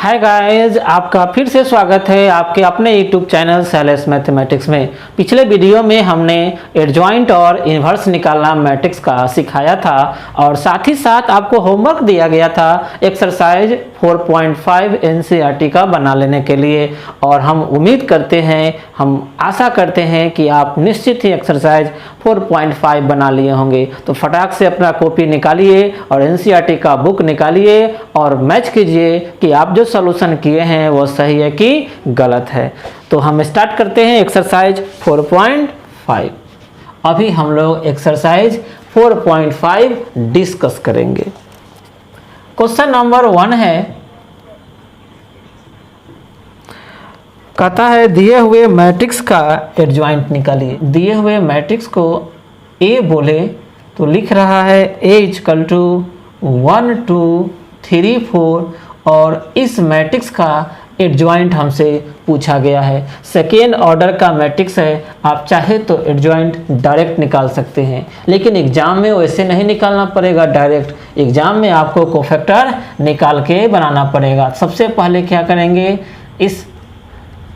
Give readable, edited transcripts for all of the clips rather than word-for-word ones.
Hi guys, आपका फिर से स्वागत है आपके अपने यूट्यूब चैनल सैलेस मैथमेटिक्स में। पिछले वीडियो में हमने एडजॉइंट और इन्वर्स निकालना मैट्रिक्स का सिखाया था और साथ ही साथ आपको होमवर्क दिया गया था एक्सरसाइज 4.5 एनसीईआरटी का बना लेने के लिए। और हम उम्मीद करते हैं, हम आशा करते हैं कि आप निश्चित ही एक्सरसाइज 4.5 बना लिए होंगे। तो फटाक से अपना कॉपी निकालिए और एनसीईआरटी का बुक निकालिए और मैच कीजिए कि आप जो सॉल्यूशन किए हैं वो सही है कि गलत है। तो हम स्टार्ट करते हैं एक्सरसाइज 4.5। अभी हम लोग एक्सरसाइज 4.5 डिस्कस करेंगे। क्वेश्चन नंबर 1 है, कहता है दिए हुए मैट्रिक्स का एडजॉइंट निकालिए। दिए हुए मैट्रिक्स को ए बोले तो लिख रहा है A = 1 2 3 4 और इस मैट्रिक्स का एडजॉइंट हमसे पूछा गया है। सेकेंड ऑर्डर का मैट्रिक्स है, आप चाहे तो एडजॉइंट डायरेक्ट निकाल सकते हैं, लेकिन एग्जाम में वैसे नहीं निकालना पड़ेगा डायरेक्ट। एग्जाम में आपको कोफैक्टर निकाल के बनाना पड़ेगा। सबसे पहले क्या करेंगे, इस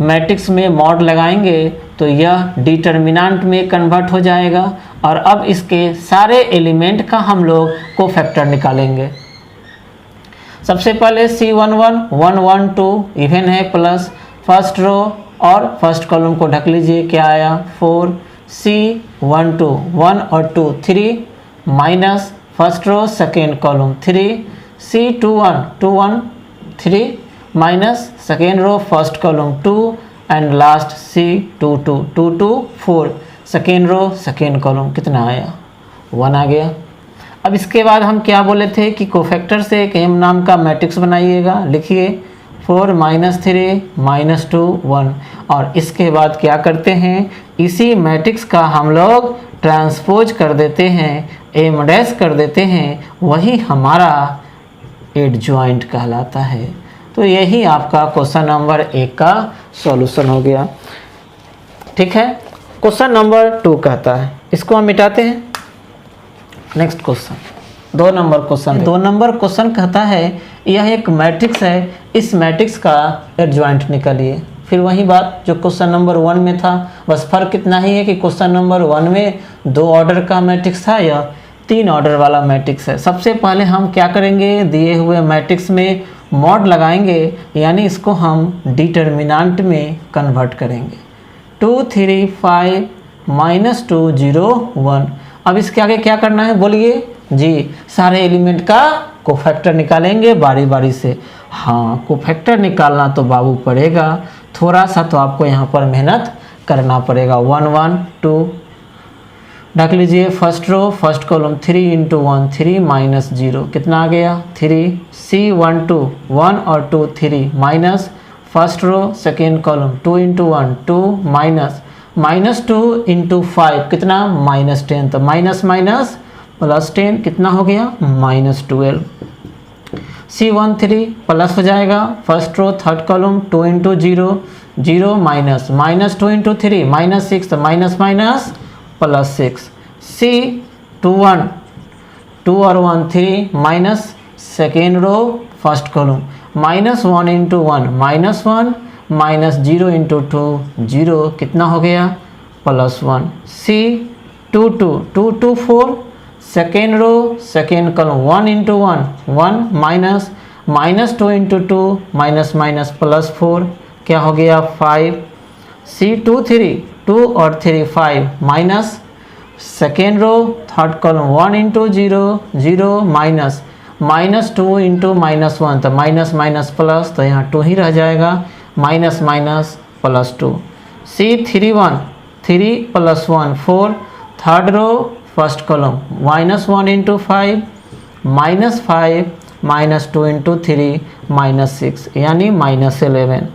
मैट्रिक्स में मॉड लगाएंगे तो यह डिटर्मिनेंट में कन्वर्ट हो जाएगा और अब इसके सारे एलिमेंट का हम लोग कोफैक्टर निकालेंगे। सबसे पहले C11 1 1 2 इवन है प्लस फर्स्ट रो और फर्स्ट कॉलम को ढक लीजिए, क्या आया 4 C12 1 और 2 3 minus first row second column 3 C21 2 1 3 minus second row first column 2 and last C22 2 2 4 second row second column कितना आया 1 आ गया। अब इसके बाद हम क्या बोले थे कि कोफैक्टर से एक m नाम का मैट्रिक्स बनाइएगा। लिखिए 4 -3 -2 1 और इसके बाद क्या करते हैं, इसी मैट्रिक्स का हम लोग ट्रांसपोज कर देते हैं, m डैश कर देते हैं, वही हमारा एडजॉइंट कहलाता है। तो यही आपका क्वेश्चन नंबर 1 का सॉल्यूशन हो गया। ठीक है, क्वेश्चन नंबर 2 कहता है, इसको हम मिटाते हैं। Next question 2 number question. 2 number question कहता है यह एक मैट्रिक्स है, इस मैट्रिक्स का एडजॉइंट निकालिए। फिर वही बात जो क्वेश्चन नंबर 1 में था, बस फर्क इतना ही है कि क्वेश्चन नंबर 1 में 2 ऑर्डर का मैट्रिक्स था, या 3 ऑर्डर वाला मैट्रिक्स है। सबसे पहले हम क्या करेंगे, दिए हुए मैट्रिक्स में मॉड लगाएंगे, यानी इसको हम डिटर्मिनेंट में कन्वर्ट करेंगे। 2 3 5 -2 0 1। अब इसके आगे क्या करना है बोलिए जी, सारे एलिमेंट का कोफैक्टर निकालेंगे बारी बारी से। हाँ, कोफैक्टर निकालना तो बाबू पड़ेगा, थोड़ा सा तो आपको यहाँ पर मेहनत करना पड़ेगा। 1 1 2 ढक लीजिए, first row first column 3 × 1 3 minus 0 कितना आ गया 3 C12 1 और 2 3 minus first row second column 2 × 1 2 minus -2 × 5 कितना -10, तो माइनस माइनस प्लस 10 कितना हो गया -12। C13 प्लस हो जाएगा, first row third column 2 × 0 0 minus -2 × 3 -6, तो माइनस माइनस प्लस 6। C21 2 और 1 3 minus second row first column -1 × 1 -1 minus 0 × 2 0 कितना हो गया +1। C22 2 2 4 second row second column 1 × 1 1 minus -2 × 2 minus minus +4 क्या हो गया 5। C23 2 और 3 5 minus second row third column 1 × 0 0 minus -2 × -1, तो माइनस माइनस प्लस, तो यहाँ 2 ही रह जाएगा, minus minus +2। C31 3 + 1 4 third row first column -1 × 5 -5 -2 × 3 -6 यानी -11।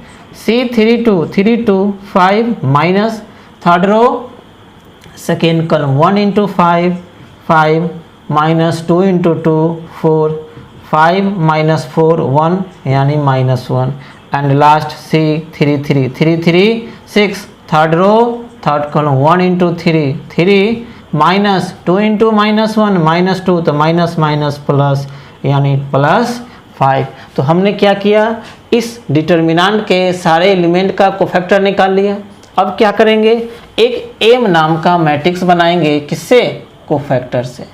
C32 3 2 5 minus third row second column 1 × 5 5 -2 × 2 4 5 -4 1 यानी -1 and last C33 3 3 6 third row third column 1 × 3 3 -2 × -1 -2, तो माइनस माइनस प्लस यानी +5। तो हमने क्या किया, इस डिटर्मिनेंट के सारे एलिमेंट का कोफैक्टर निकाल लिया। अब क्या करेंगे, एक एम नाम का मैट्रिक्स बनाएंगे, किससे, कोफैक्टर से।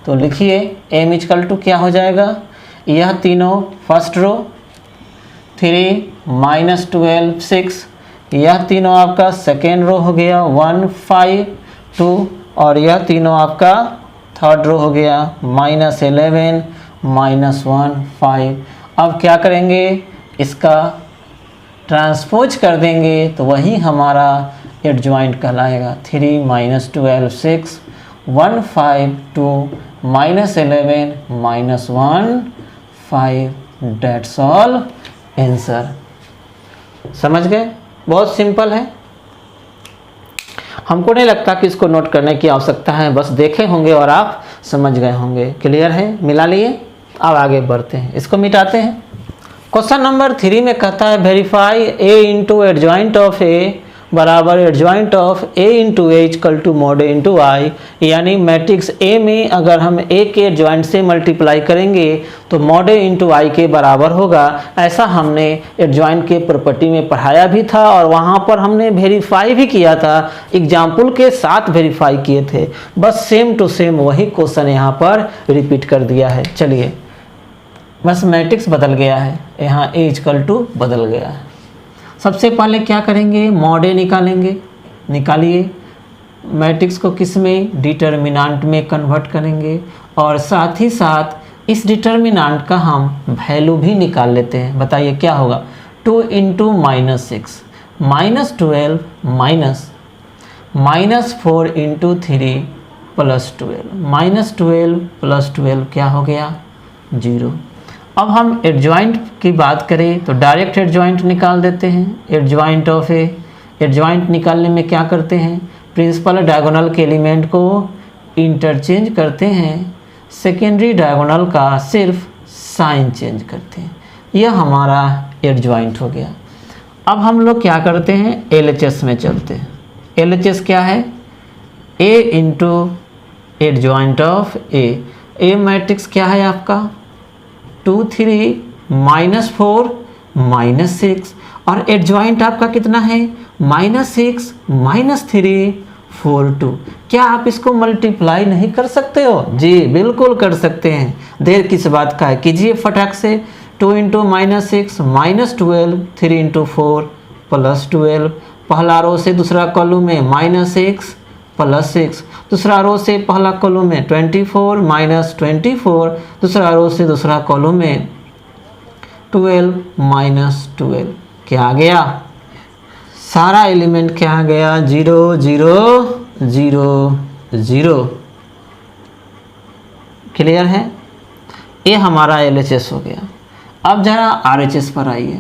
तो लिखिए एम इक्वल टू क्या हो जाएगा, यह तीनों फर्स्ट रो 3 माइनस 12 6, यह तीनों आपका सेकेंड रो हो गया 1 5 2, और यह तीनों आपका थर्ड रो हो गया माइनस 11 माइनस 1 5। अब क्या करेंगे, इसका ट्रांसपोज कर देंगे तो वही हमारा एडजॉइंट कहलाएगा। 3 minus 12 6 1 5 2 minus 11 minus 1 5, that's all answer. समझ गए, बहुत सिंपल है। हमको नहीं लगता कि इसको नोट करने की आवश्यकता है, बस देखे होंगे और आप समझ गए होंगे। क्लियर है, मिला लिए। अब आगे बढ़ते हैं, इसको मिटाते हैं। क्वेश्चन नंबर 3 में कहता है verify A into adjoint of A बराबर adjoint of A into A equal to mod A into I, यानी मैट्रिक्स ए में अगर हम ए के एडजॉइंट से मल्टीप्लाई करेंगे तो मॉड ए इंटू आई के बराबर होगा। ऐसा हमने एडजॉइंट के प्रॉपर्टी में पढ़ाया भी था और वहाँ पर हमने वेरीफाई भी किया था, एग्जाम्पल के साथ वेरीफाई किए थे। बस सेम टू सेम वही क्वेश्चन यहाँ पर रिपीट कर दिया है। चलिए, बस मैट्रिक्स बदल गया है, यहाँ ए इक्वल टू बदल गया है। सबसे पहले क्या करेंगे, मॉड ए निकालेंगे। निकालिए, मैट्रिक्स को किस में, डिटर्मिनेंट में कन्वर्ट करेंगे, और साथ ही साथ इस डिटर्मिनेंट का हम वैल्यू भी निकाल लेते हैं। बताइए क्या होगा, 2 into minus 6 minus 12 minus 4 into 3 plus 12 minus 12 plus 12 क्या हो गया, 0। अब हम एडजॉइंट की बात करें तो डायरेक्ट एडजॉइंट निकाल देते हैं। एडजॉइंट ऑफ ए, एडजॉइंट निकालने में क्या करते हैं, प्रिंसिपल डायगोनल के एलिमेंट को इंटरचेंज करते हैं, सेकेंडरी डायगोनल का सिर्फ साइन चेंज करते हैं। यह हमारा एडजॉइंट हो गया। अब हम लोग क्या करते हैं, एलएचएस में चलते हैं। एलएचएस क्या है, A into adjoint of A. A matrix क्या है आपका 2 3 माइनस 4 माइनस 6, और एडजॉइंट आपका कितना है, -6 -3 4 2। क्या आप इसको मल्टीप्लाई नहीं कर सकते हो, जी बिल्कुल कर सकते हैं। देर किस बात का है, कीजिए फटाक से। 2 into minus 6 minus 12 3 into 4 plus 12, पहला रो से दूसरा कॉलम में -6 प्लस 6, दूसरा रो से पहला कॉलम में 24 माइनस 24, दूसरा रो से दूसरा कॉलम में 12 माइनस 12। क्या आ गया, सारा एलिमेंट क्या आ गया, 0 0 0 0। क्लियर है, ये हमारा एलएचएस हो गया। अब जरा आरएचएस पर आइए।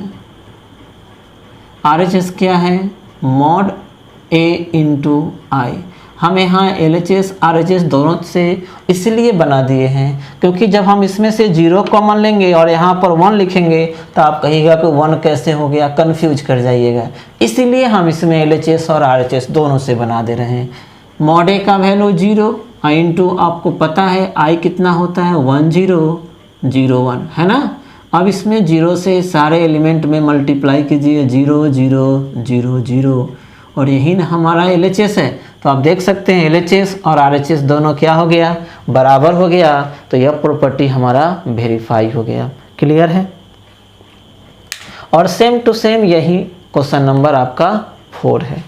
आरएचएस क्या है, मॉड ए इंटू आई। हम यहाँ एलएचएस आरएचएस दोनों से इसलिए बना दिए हैं क्योंकि जब हम इसमें से 0 कॉमन लेंगे और यहाँ पर 1 लिखेंगे तो आप कहिएगा कि 1 कैसे हो गया, कंफ्यूज कर जाइएगा। इसीलिए हम इसमें एलएचएस और आरएचएस दोनों से बना दे रहे हैं। मॉड ए का वैल्यू 0 इंटू आपको पता है आई कितना होता है 1 0 0 1, है ना। अब इसमें 0 से सारे एलिमेंट में मल्टीप्लाई कीजिए, 0 0 0 0, और यही ना हमारा एलएचएस है। तो आप देख सकते हैं एलएचएस और आरएचएस दोनों क्या हो गया, बराबर हो गया। तो यह प्रॉपर्टी हमारा वेरीफाई हो गया। क्लियर है, और सेम टू सेम यही क्वेश्चन नंबर आपका 4 है।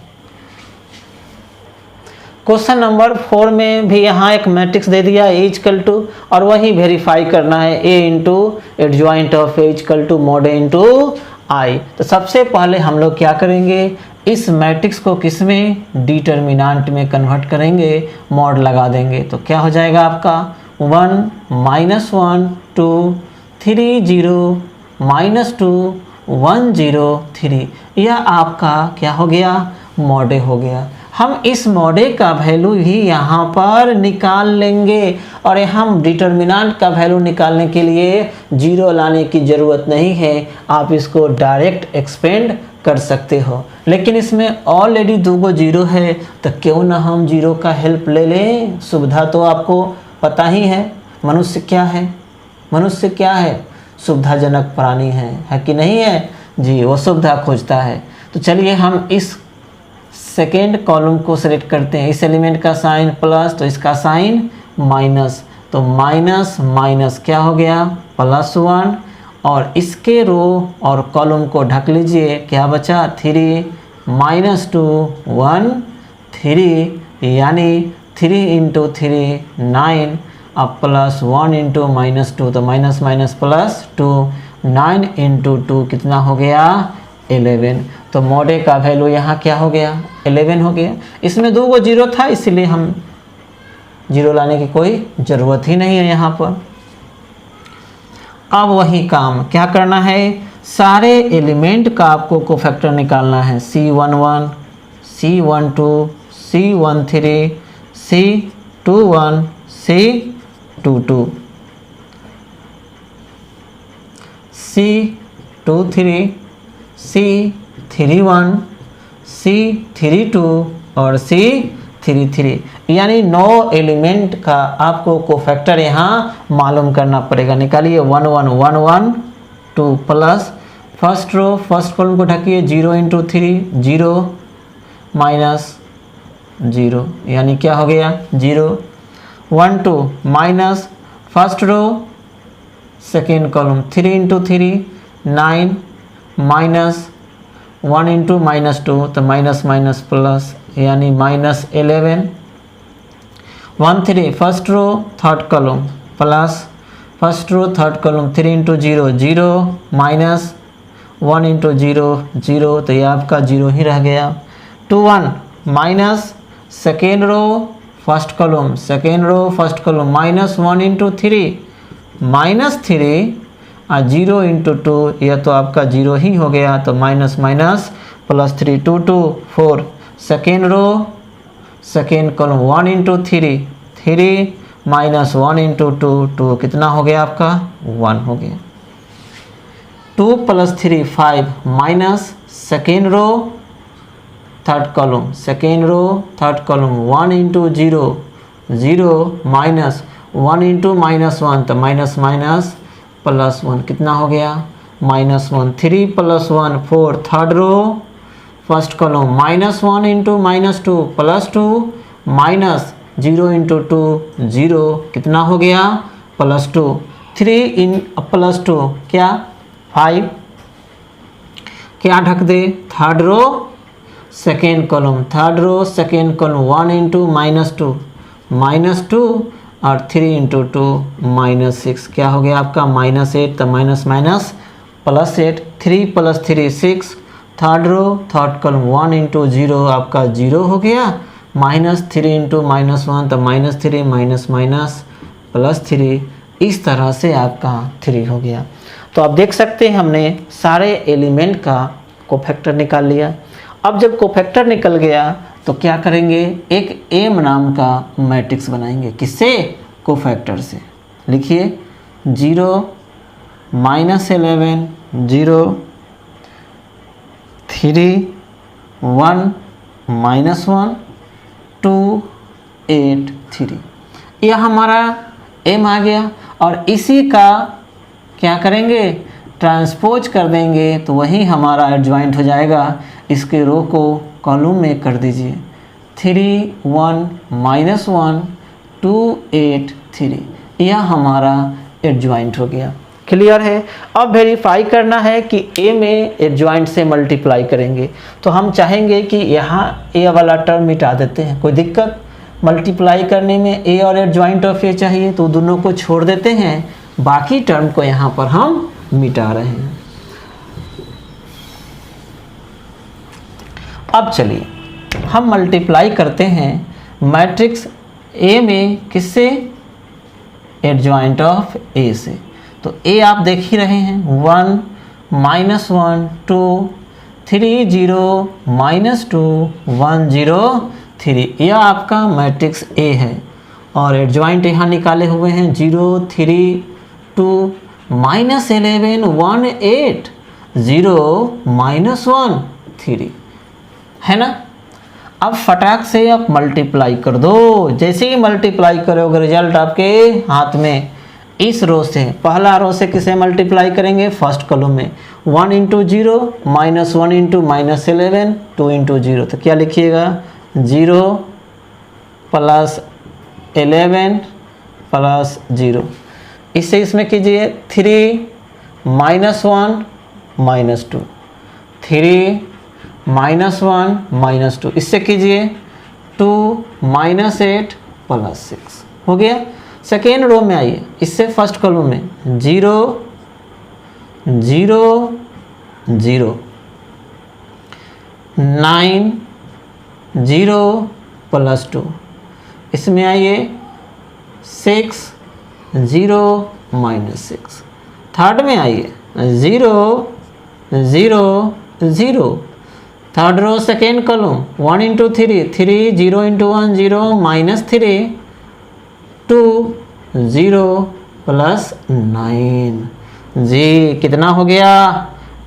क्वेश्चन नंबर 4 में भी यहाँ एक मैट्रिक्स दे दिया ए इक्वल टू, और वही वेरीफाई करना है A into adjoint of A equal to mod A into I. तो सबसे पहले हम लोग क्या करेंगे, इस मैट्रिक्स को किस में, डिटर्मिनेंट में कन्वर्ट करेंगे, मॉड लगा देंगे। तो क्या हो जाएगा आपका 1 -1 2 3 0 -2 1 0 3। यह आपका क्या हो गया, मॉडे हो गया। हम इस मॉडे का वैल्यू ही यहाँ पर निकाल लेंगे, और हम डिटर्मिनेंट का वैल्यू निकालने के लिए 0 लाने की ज़रूरत नहीं है। आप इसको डायरेक्ट एक्सपेंड कर सकते हो, लेकिन इसमें ऑलरेडी 2 0 है, तो क्यों ना हम 0 का हेल्प ले लें। सुविधा तो आपको पता ही है, मनुष्य क्या है, मनुष्य क्या है, सुविधाजनक प्राणी है कि नहीं है। जी वो सुविधा खोजता है। तो चलिए हम इस सेकेंड कॉलम को सिलेक्ट करते हैं। इस एलिमेंट का साइन प्लस तो इसका साइन माइनस, तो माइनस माइनस क्या हो गया +1, और इसके रो और कॉलम को ढक लीजिए, क्या बचा 3 -2 1 3, यानी 3 × 3 9, अब +1 × -2 तो माइनस माइनस +2, 9 × 2 कितना हो गया 11। तो मोडे का वैल्यू यहाँ क्या हो गया 11 हो गया। इसमें 2 गो जीरो था इसलिए हम जीरो लाने की कोई ज़रूरत ही नहीं है यहाँ पर। अब वही काम क्या करना है, सारे एलिमेंट का आपको कोफैक्टर निकालना है। C11, C12, C13, C21, C22, C23, C31, C32 और C33, यानी 9 एलिमेंट का आपको कोफैक्टर यहाँ मालूम करना पड़ेगा। निकालिए 1 1 1 1 2 plus first row first column को ढकिए 0 × 3 0 -0, यानी क्या हो गया 0 1 2 minus first row second column 3 × 3 9 -1 × -2 तो माइनस माइनस प्लस, यानी -11 1 3 first row third column plus first row third column 3 × 0 0 -1 × 0 0, तो ये आपका 0 ही रह गया। 2 1 minus second row first column first column -1 × 3 -3 और 0 × 2, यह तो आपका 0 ही हो गया, तो minus minus +3 2 2 4 second row second column 1 × 3 3 -1 × 2 2, कितना हो गया आपका 1 हो गया। 2 + 3 5 minus second row third column 1 × 0 0 -1 × -1 तो माइनस माइनस +1, कितना हो गया -1 3 + 1 4 थर्ड रो फर्स्ट कॉलम -1 × -2 +2 -0 × 2 0, कितना हो गया +2 3 + 2 क्या 5, क्या ढक they third row second column 1 × -2 और 3 × 2 -6, क्या हो गया आपका -8, तो minus minus +8 3 + 3 6 third row third column 1 × 0 आपका 0 हो गया, -3 × -1 तो -3 माइनस माइनस +3, इस तरह से आपका 3 हो गया। तो आप देख सकते हैं हमने सारे एलिमेंट का कोफैक्टर निकाल लिया। अब जब कोफैक्टर निकल गया तो क्या करेंगे, एक एम नाम का मैट्रिक्स बनाएंगे, किससे कोफैक्टर से। लिखिए 0 -11 0 3 1 -1 2 8 3, यह हमारा एम आ गया। और इसी का क्या करेंगे ट्रांसपोज कर देंगे तो वही हमारा एडजॉइंट हो जाएगा। इसके रो को कॉलम में कर दीजिए 3 1 -1 2 8 3, यह हमारा एडजॉइंट हो गया। क्लियर है। अब वेरीफाई करना है कि ए में एडजॉइंट से मल्टीप्लाई करेंगे, तो हम चाहेंगे कि यहाँ ए वाला टर्म मिटा देते हैं। कोई दिक्कत मल्टीप्लाई करने में ए और एडजॉइंट ऑफ ए चाहिए तो दोनों को छोड़ देते हैं, बाकी टर्म को यहाँ पर हम मिटा रहे हैं। अब चलिए हम मल्टीप्लाई करते हैं मैट्रिक्स ए में, किससे एडजॉइंट ऑफ ए से। तो ए आप देख ही रहे हैं 1 -1 2 3 0 -2 1 0 3, यह आपका मैट्रिक्स ए है। और एडजॉइंट यहाँ निकाले हुए हैं 0 3 2 -11 1 8 0 -1 3, है ना। अब फटाक से आप मल्टीप्लाई कर दो, जैसे ही मल्टीप्लाई करोगे रिजल्ट आपके हाथ में इस रो से, पहला रो से किसे मल्टीप्लाई करेंगे, फर्स्ट कॉलम में 1 into 0 minus 1 into minus 11 2 into 0, तो क्या लिखिएगा 0 प्लस 11 प्लस 0। इससे इसमें कीजिए 3 माइनस 1 माइनस 2, 3 माइनस 1 माइनस 2, इससे कीजिए 2 माइनस 8 प्लस 6 हो गया। सेकेंड रो में आइए, इससे फर्स्ट कॉलम में 0 0 0 9 0 प्लस 2, इसमें आइए 6 0 माइनस 6। थर्ड में आइए 0 0 0, third row second column 1 into 3 3 0 into 1 0 minus 3 2 0 plus 9। जी कितना हो गया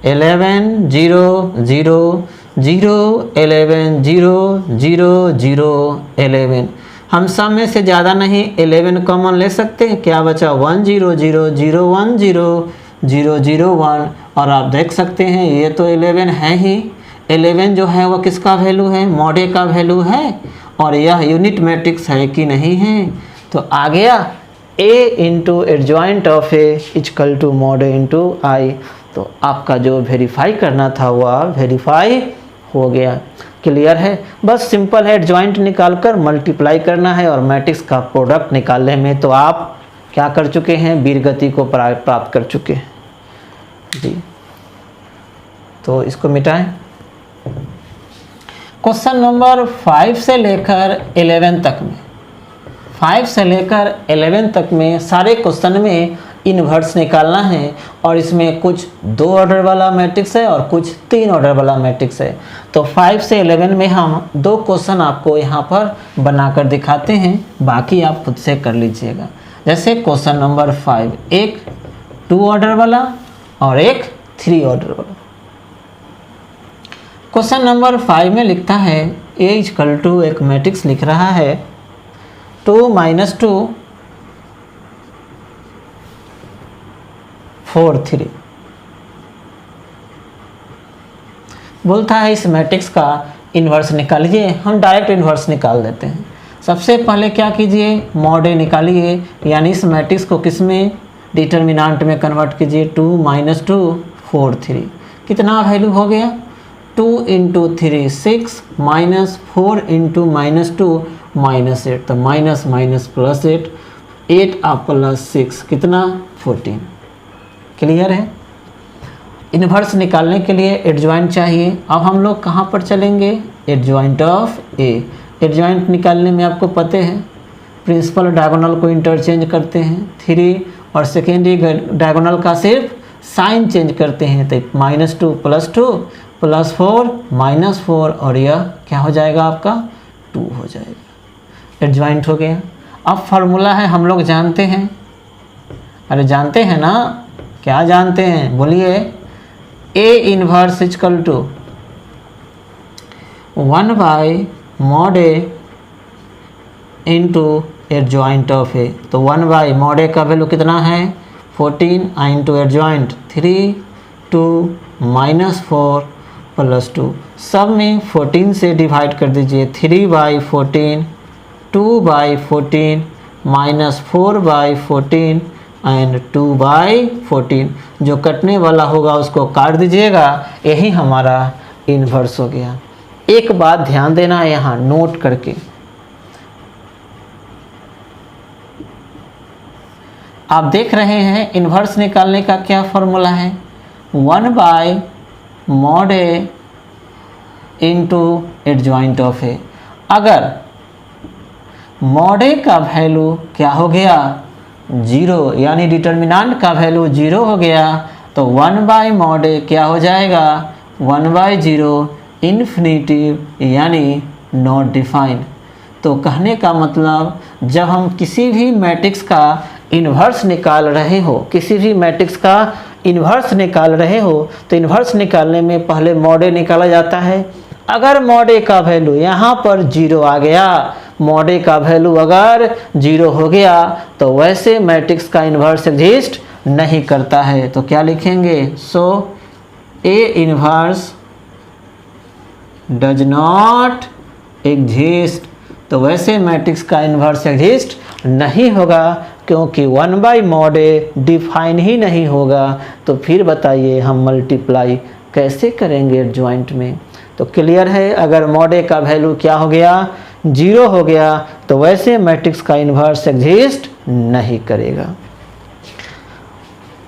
11 0 0 0 11 0 0 0 11। हम सब में से ज़्यादा नहीं 11 कॉमन ले सकते हैं, क्या बचा 1 0 0 0 1 0 0 0 1। और आप देख सकते हैं ये तो 11 है ही, 11 जो है वो किसका वैल्यू है, मॉडे का वैल्यू है, और यह यूनिट मैट्रिक्स है कि नहीं है। तो आ गया a into adjoint of a equal to mod a into I. तो आपका जो वेरीफाई करना था वह वेरीफाई हो गया। क्लियर है, बस सिंपल है, एडजॉइंट निकाल कर मल्टीप्लाई करना है और मैट्रिक्स का प्रोडक्ट निकालने में तो आप क्या कर चुके हैं, वीरगति को प्राप्त कर चुके हैं जी। तो इसको मिटाएं। क्वेश्चन नंबर 5 से लेकर 11 तक में, 5 से लेकर 11 तक में सारे क्वेश्चन में इन्वर्स निकालना है, और इसमें कुछ 2 ऑर्डर वाला मैट्रिक्स है और कुछ 3 ऑर्डर वाला मैट्रिक्स है। तो 5 से 11 में हम 2 क्वेश्चन आपको यहाँ पर बनाकर दिखाते हैं, बाकी आप खुद से कर लीजिएगा। जैसे क्वेश्चन नंबर 5, एक 2 ऑर्डर वाला और एक 3 ऑर्डर वाला। क्वेश्चन नंबर 5 में लिखता है a इक्वल टू एक मैट्रिक्स लिख रहा है 2 माइनस 2 4 3। बोलता है इस मैट्रिक्स का इन्वर्स निकालिए। हम डायरेक्ट इन्वर्स निकाल देते हैं। सबसे पहले क्या कीजिए, मॉड ए निकालिए, यानी इस मैट्रिक्स को किस में, डिटर्मिनेंट में कन्वर्ट कीजिए। 2 माइनस 2 4 3, कितना वैल्यू हो गया 2 into 3 6 minus 4 into minus 2 minus 8, तो माइनस माइनस प्लस 8 8 आप प्लस 6 कितना 14। क्लियर है। इन्वर्स निकालने के लिए एडजॉइंट चाहिए। अब हम लोग कहाँ पर चलेंगे, एडजॉइंट ऑफ ए। एडजॉइंट निकालने में आपको पता है प्रिंसिपल डायगोनल को इंटरचेंज करते हैं, 3 और सेकेंडरी डायगोनल का सिर्फ साइन चेंज करते हैं। तो -2 + 2 + 4 -4, और यह क्या हो जाएगा आपका 2 हो जाएगा। एडजॉइंट हो गया। अब फार्मूला है, हम लोग जानते हैं, अरे जानते हैं ना, क्या जानते हैं बोलिए, A inverse equal to 1/mod A into adjoint of A। तो 1/mod A का वैल्यू कितना है 14, इंटू एडजॉइंट 3 2 -4 + 2, सब में 14 से डिवाइड कर दीजिए। 3/14 2/14 -4/14 एंड 2/14, जो कटने वाला होगा उसको काट दीजिएगा। यही हमारा इन्वर्स हो गया। एक बात ध्यान देना यहाँ नोट करके, आप देख रहे हैं इन्वर्स निकालने का क्या फॉर्मूला है, 1/mod A into adjoint of A। अगर mod A का वैल्यू क्या हो गया 0, यानी डिटर्मिनेंट का वैल्यू 0 हो गया, तो 1/mod A क्या हो जाएगा 1/0 इन्फिनिटिव, यानी नॉट डिफाइंड। तो कहने का मतलब जब हम किसी भी मैट्रिक्स का इन्वर्स निकाल रहे हो, किसी भी मैट्रिक्स का इन्वर्स निकाल रहे हो, तो इन्वर्स निकालने में पहले mod A निकाला जाता है। अगर मॉड ए का वैल्यू यहाँ पर 0 आ गया, मॉड ए का वैल्यू अगर 0 हो गया तो वैसे मैट्रिक्स का इन्वर्स एग्जिस्ट नहीं करता है। तो क्या लिखेंगे? सो A inverse does not exist. तो वैसे मैट्रिक्स का इन्वर्स एग्जिस्ट नहीं होगा क्योंकि 1/mod ए डिफाइन ही नहीं होगा। तो फिर बताइए हम मल्टीप्लाई कैसे करेंगे एडजॉइंट में? तो क्लियर है, अगर मॉड ए का वैल्यू क्या हो गया? 0 हो गया तो वैसे मैट्रिक्स का इन्वर्स एग्जिस्ट नहीं करेगा।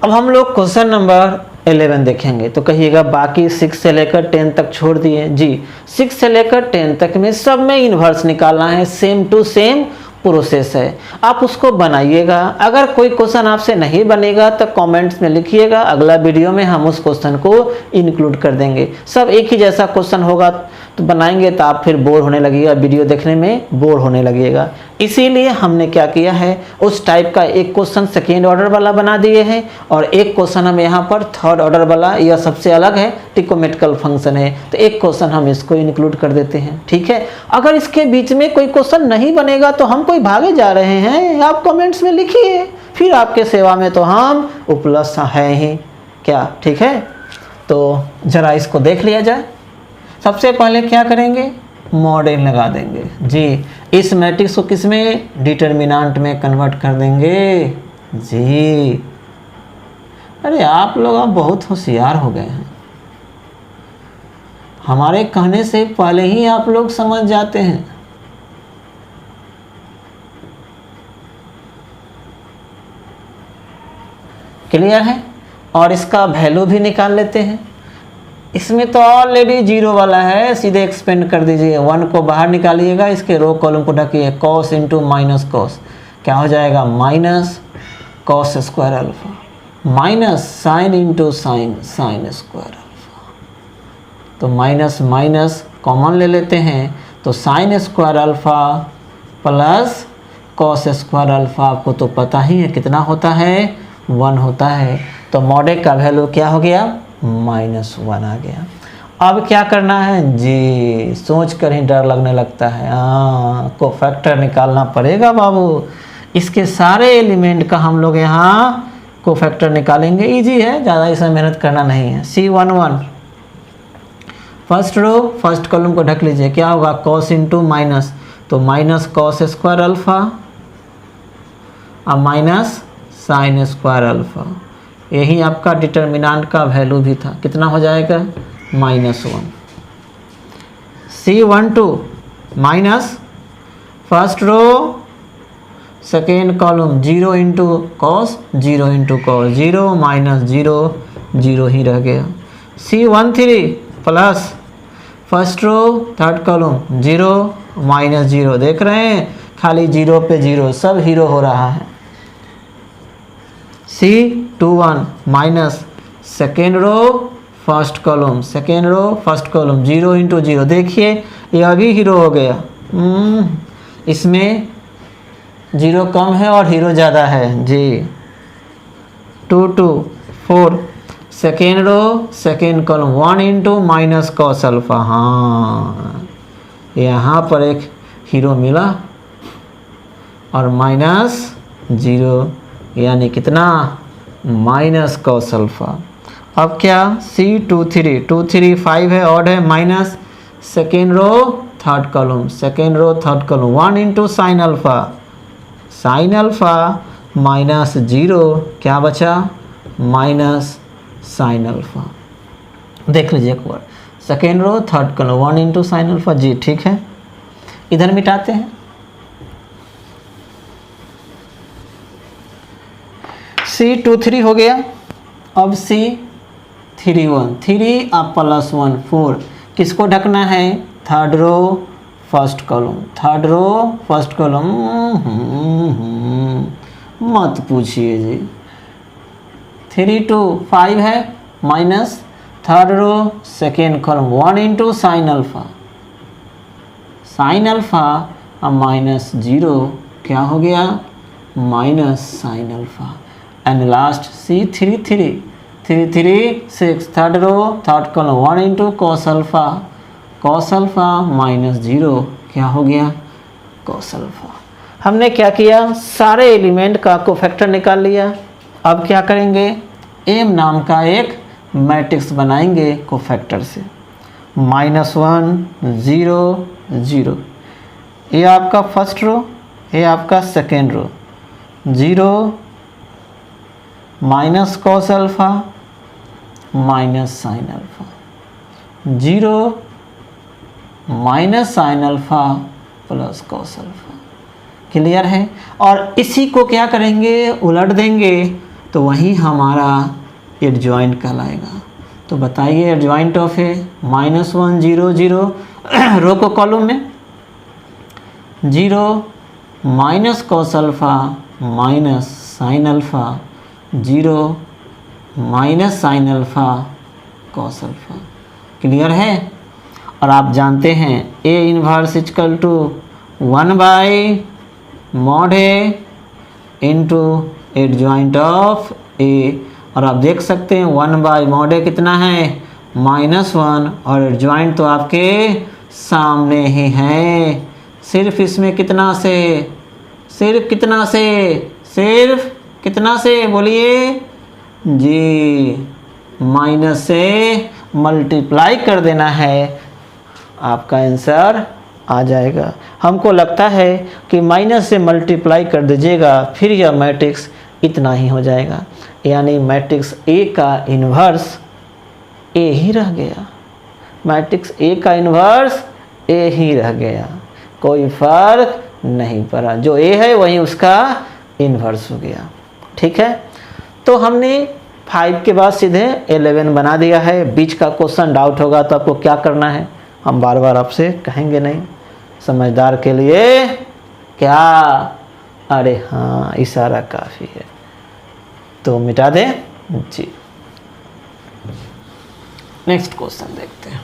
अब हम लोग क्वेश्चन नंबर 11 देखेंगे। तो कहिएगा बाकी 6 से लेकर 10 तक छोड़ दिए जी। 6 से लेकर 10 तक में सब में इन्वर्स निकालना है, सेम टू सेम प्रोसेस है। आप उसको बनाइएगा। अगर कोई क्वेश्चन आपसे नहीं बनेगा तो कमेंट्स में लिखिएगा, अगला वीडियो में हम उस क्वेश्चन को इंक्लूड कर देंगे। सब एक ही जैसा क्वेश्चन होगा तो बनाएंगे तो आप फिर बोर होने लगेगा, वीडियो देखने में बोर होने लगेगा। इसीलिए हमने क्या किया है, उस टाइप का एक क्वेश्चन सेकेंड ऑर्डर वाला बना दिए हैं और एक क्वेश्चन हम यहाँ पर थर्ड ऑर्डर वाला, यह सबसे अलग है, ट्रिग्नोमेट्रिकल फंक्शन है, तो एक क्वेश्चन हम इसको इंक्लूड कर देते हैं। ठीक है, अगर इसके बीच में कोई क्वेश्चन नहीं बनेगा तो हम कोई भागे जा रहे हैं, आप कमेंट्स में लिखिए, फिर आपके सेवा में तो हम उपलब्ध हैं ही क्या। ठीक है, तो जरा इसको देख लिया जाए। सबसे पहले क्या करेंगे? मॉडल लगा देंगे जी। इस मैट्रिक्स को किस में? डिटर्मिनेंट में कन्वर्ट कर देंगे जी। अरे आप लोग अब बहुत होशियार हो गए हैं, हमारे कहने से पहले ही आप लोग समझ जाते हैं। क्लियर है? और इसका वैल्यू भी निकाल लेते हैं। इसमें तो ऑलरेडी 0 वाला है, सीधे एक्सपेंड कर दीजिए, 1 को बाहर निकालिएगा, इसके रो कॉलम को ढकिए, कॉस इंटू माइनस कॉस क्या हो जाएगा? Minus cos square alpha minus sine into sine sine square alpha. तो माइनस माइनस कॉमन ले लेते हैं, तो sine square alpha plus cos square alpha, आपको तो पता ही है कितना होता है? 1 होता है। तो मॉड ए का वैल्यू क्या हो गया? -1 आ गया। अब क्या करना है जी? सोच कर ही डर लगने लगता है। कोफैक्टर निकालना पड़ेगा बाबू। इसके सारे एलिमेंट का हम लोग यहाँ कोफैक्टर निकालेंगे। इजी है, ज़्यादा इसमें मेहनत करना नहीं है। C11 first row first column को ढक लीजिए, क्या होगा? कॉस इंटू माइनस, तो माइनस कॉस स्क्वायर अल्फा और माइनस साइन स्क्वायर अल्फा। यही आपका डिटर्मिनेंट का वैल्यू भी था, कितना हो जाएगा? -1। C12 minus first row second column 0 into cos 0 into cos 0 minus 0 0 ही रह गया। C13 plus first row third column 0 minus 0, देख रहे हैं खाली 0 पे 0, सब हीरो हो रहा है। C21 minus second row first column 0 into 0, देखिए ये अभी हीरो हो गया। इसमें 0 कम है और हीरो ज़्यादा है जी। 2 2 4 second row second column 1 into minus cos alpha. हाँ, यहाँ पर एक हीरो मिला और -0 यानी कितना? Minus cos alpha. अब क्या? C23 5 है, ऑड है, minus second row third column 1 into sine alpha minus 0, क्या बचा? Minus sine alpha. देख लीजिए एक बार, second row third column 1 into sine alpha जी। ठीक है, इधर मिटाते हैं। C23 हो गया। अब C31 3 अब +1 4, किसको ढकना है? थर्ड रो फर्स्ट कॉलम मत पूछिए जी। 3 2 5 है, minus third row second column 1 into sine alpha और -0, क्या हो गया? Minus sine alpha. And last C33 6 third row third column 1 into cos alpha cos alpha minus 0 क्या हो गया, कॉस अल्फा। हमने क्या किया, सारे एलिमेंट का कोफैक्टर निकाल लिया। अब क्या करेंगे, एम नाम का एक मैट्रिक्स बनाएंगे कोफैक्टर से। -1 0 0, ये आपका फर्स्ट रो, ये आपका second row. 0 minus cos alpha minus sine alpha, 0 minus sine alpha plus cos alpha. Clear है। और इसी को क्या करेंगे, उलट देंगे तो वही हमारा एडजॉइंट कहलाएगा। तो बताइए एडजॉइंट ऑफ ए -1 0 0 रो को कॉलम में 0 minus cos alpha minus sine alpha, 0 minus sine alpha cos alpha. Clear है। और आप जानते हैं A inverse equal to 1/mod A into adjoint of A. और आप देख सकते हैं 1/mod ए कितना है, -1, और एडजॉइंट तो आपके सामने ही है। सिर्फ इसमें कितना से, सिर्फ कितना से, सिर्फ कितना से बोलिए जी, माइनस से मल्टीप्लाई कर देना है, आपका आंसर आ जाएगा। हमको लगता है कि माइनस से मल्टीप्लाई कर दीजिएगा, फिर यह मैट्रिक्स इतना ही हो जाएगा, यानी मैट्रिक्स ए का इन्वर्स ए ही रह गया। मैट्रिक्स ए का इन्वर्स ए ही रह गया, कोई फर्क नहीं पड़ा। जो ए है वही उसका इन्वर्स हो गया। ठीक है। तो हमने 5 के बाद सीधे 11 बना दिया है। बीच का क्वेश्चन डाउट होगा तो आपको क्या करना है, हम बार बार आपसे कहेंगे नहीं, समझदार के लिए क्या, अरे हाँ इशारा काफ़ी है, तो मिटा दें जी। नेक्स्ट क्वेश्चन देखते हैं।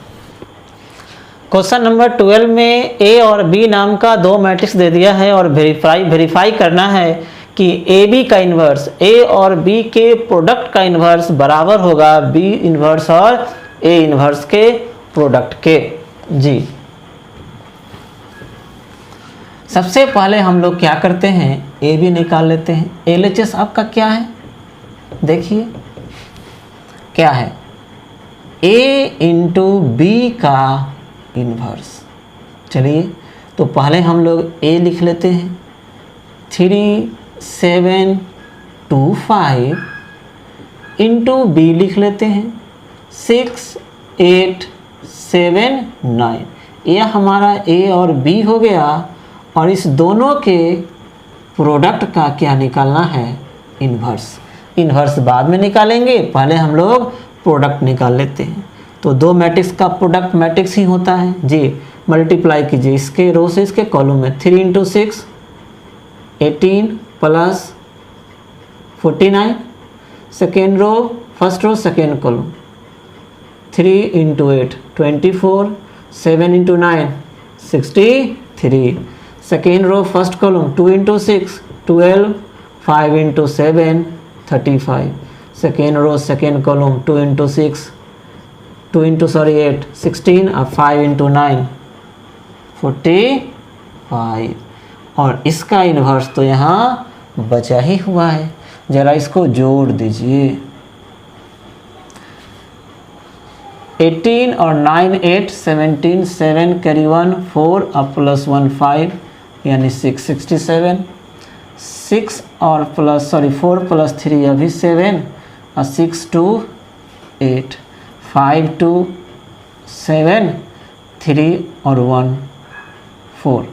क्वेश्चन नंबर 12 में ए और बी नाम का दो मैट्रिक्स दे दिया है और वेरीफाई करना है कि ए बी का इन्वर्स ए और बी के प्रोडक्ट का इन्वर्स बराबर होगा बी इन्वर्स और ए इन्वर्स के प्रोडक्ट के। जी सबसे पहले हम लोग क्या करते हैं, ए बी निकाल लेते हैं। एलएचएस आपका क्या है, देखिए क्या है, ए इंटू बी का इन्वर्स। चलिए तो पहले हम लोग ए लिख लेते हैं, 3 7 2 5 इंटू बी लिख लेते हैं 6 8 7 9। यह हमारा ए और बी हो गया, और इस दोनों के प्रोडक्ट का क्या निकालना है, इन्वर्स। इन्वर्स बाद में निकालेंगे, पहले हम लोग प्रोडक्ट निकाल लेते हैं। तो दो मैट्रिक्स का प्रोडक्ट मैट्रिक्स ही होता है जी। मल्टीप्लाई कीजिए इसके रो से इसके कॉलम में, 3 into 6 18 plus 49, second row first row second column, 3 into 8 24, 7 into 9 63, second row first column 2 into 6 12, 5 into 7 35, second row second column 2 into 6 8 16 और 5 इंटू 9 45। और इसका इन्वर्स तो यहाँ बचा ही हुआ है, जरा इसको जोड़ दीजिए। 18 और 9 8 17, 7 कैरी 1 4 और प्लस 1 5 यानी 6 67, 6 और प्लस 4 प्लस 3 अभी 7 और 6 2 8, 5 2 7 3 और 1 4,